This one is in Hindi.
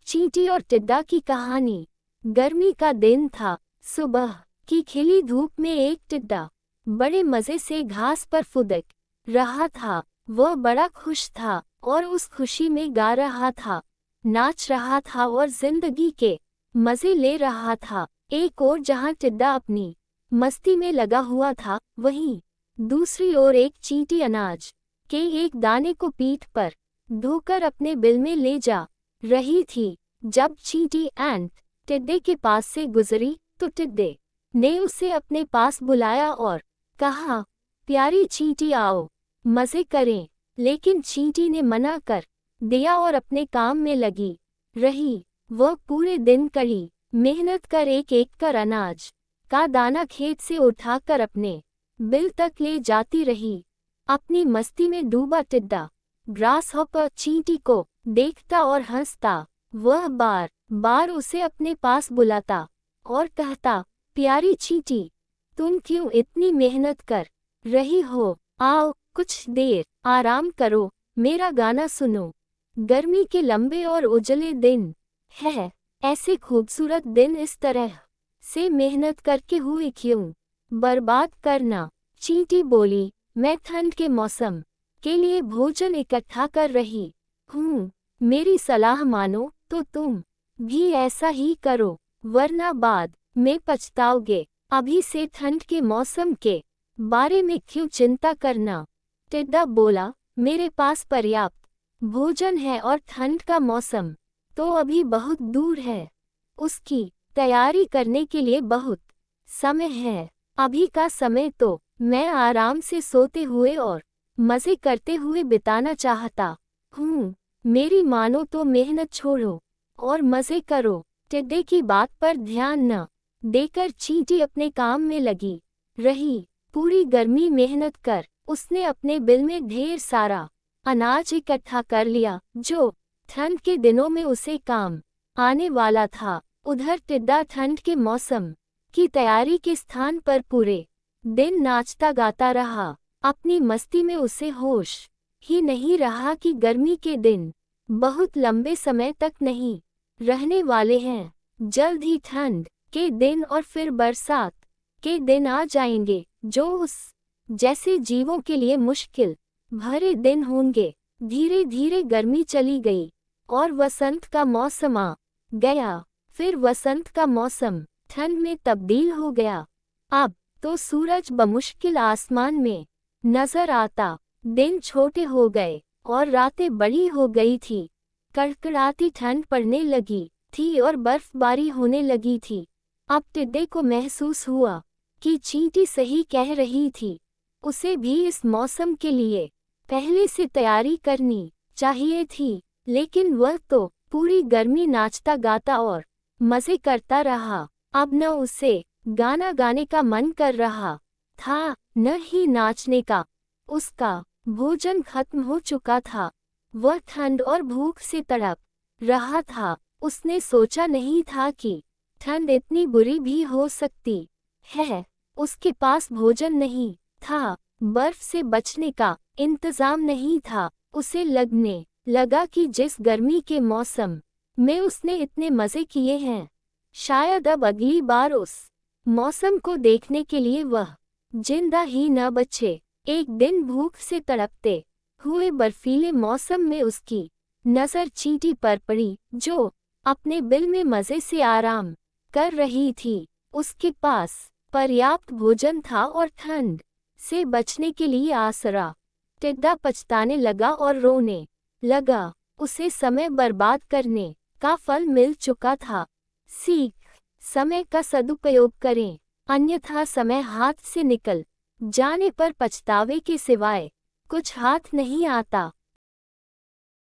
चींटी और टिड्डा की कहानी। गर्मी का दिन था। सुबह की खिली धूप में एक टिड्डा बड़े मजे से घास पर फुदक रहा था। वह बड़ा खुश था और उस खुशी में गा रहा था, नाच रहा था और जिंदगी के मजे ले रहा था। एक ओर जहां टिड्डा अपनी मस्ती में लगा हुआ था, वहीं दूसरी ओर एक चींटी अनाज के एक दाने को पीठ पर ढोकर अपने बिल में ले जा रही थी। जब चींटी एंट टिड्डे के पास से गुजरी तो टिड्डे ने उसे अपने पास बुलाया और कहा, प्यारी चींटी आओ मजे करें। लेकिन चींटी ने मना कर दिया और अपने काम में लगी रही। वह पूरे दिन कड़ी मेहनत कर एक एक कर अनाज का दाना खेत से उठाकर अपने बिल तक ले जाती रही। अपनी मस्ती में डूबा टिड्डा ग्रास हॉपर चींटी को देखता और हंसता। वह बार बार उसे अपने पास बुलाता और कहता, प्यारी चींटी तुम क्यों इतनी मेहनत कर रही हो? आओ कुछ देर आराम करो, मेरा गाना सुनो। गर्मी के लंबे और उजले दिन है, ऐसे खूबसूरत दिन इस तरह से मेहनत करके हुए क्यों बर्बाद करना? चींटी बोली, मैं ठंड के मौसम के लिए भोजन इकट्ठा कर रही हूँ। मेरी सलाह मानो तो तुम भी ऐसा ही करो, वरना बाद में पछताओगे। अभी से ठंड के मौसम के बारे में क्यों चिंता करना? टिड्डा बोला, मेरे पास पर्याप्त भोजन है और ठंड का मौसम तो अभी बहुत दूर है। उसकी तैयारी करने के लिए बहुत समय है। अभी का समय तो मैं आराम से सोते हुए और मजे करते हुए बिताना चाहता हूँ। मेरी मानो तो मेहनत छोड़ो और मजे करो। टिड्डे की बात पर ध्यान न देकर चींटी अपने काम में लगी रही। पूरी गर्मी मेहनत कर उसने अपने बिल में ढेर सारा अनाज इकट्ठा कर लिया, जो ठंड के दिनों में उसे काम आने वाला था। उधर टिड्डा ठंड के मौसम की तैयारी के स्थान पर पूरे दिन नाचता गाता रहा। अपनी मस्ती में उसे होश ही नहीं रहा कि गर्मी के दिन बहुत लंबे समय तक नहीं रहने वाले हैं। जल्द ही ठंड के दिन और फिर बरसात के दिन आ जाएंगे, जो उस जैसे जीवों के लिए मुश्किल भरे दिन होंगे। धीरे धीरे गर्मी चली गई और वसंत का मौसम आ गया। फिर वसंत का मौसम ठंड में तब्दील हो गया। अब तो सूरज बमुश्किल आसमान में नजर आता। दिन छोटे हो गए और रातें बड़ी हो गई थी। कड़कड़ाती ठंड पड़ने लगी थी और बर्फबारी होने लगी थी। अब टिड्डे को महसूस हुआ कि चींटी सही कह रही थी। उसे भी इस मौसम के लिए पहले से तैयारी करनी चाहिए थी। लेकिन वह तो पूरी गर्मी नाचता गाता और मजे करता रहा। अब न उसे गाना गाने का मन कर रहा था, न ही नाचने का। उसका भोजन खत्म हो चुका था। वह ठंड और भूख से तड़प रहा था। उसने सोचा नहीं था कि ठंड इतनी बुरी भी हो सकती है। उसके पास भोजन नहीं था, बर्फ से बचने का इंतजाम नहीं था। उसे लगने लगा कि जिस गर्मी के मौसम में उसने इतने मजे किए हैं, शायद अब अगली बार उस मौसम को देखने के लिए वह जिंदा ही न बचे। एक दिन भूख से तड़पते हुए बर्फीले मौसम में उसकी नजर चींटी पर पड़ी, जो अपने बिल में मजे से आराम कर रही थी। उसके पास पर्याप्त भोजन था और ठंड से बचने के लिए आसरा। टिड्डा पछताने लगा और रोने लगा। उसे समय बर्बाद करने का फल मिल चुका था। सीख, समय का सदुपयोग करें, अन्यथा समय हाथ से निकल जाने पर पछतावे के सिवाय कुछ हाथ नहीं आता।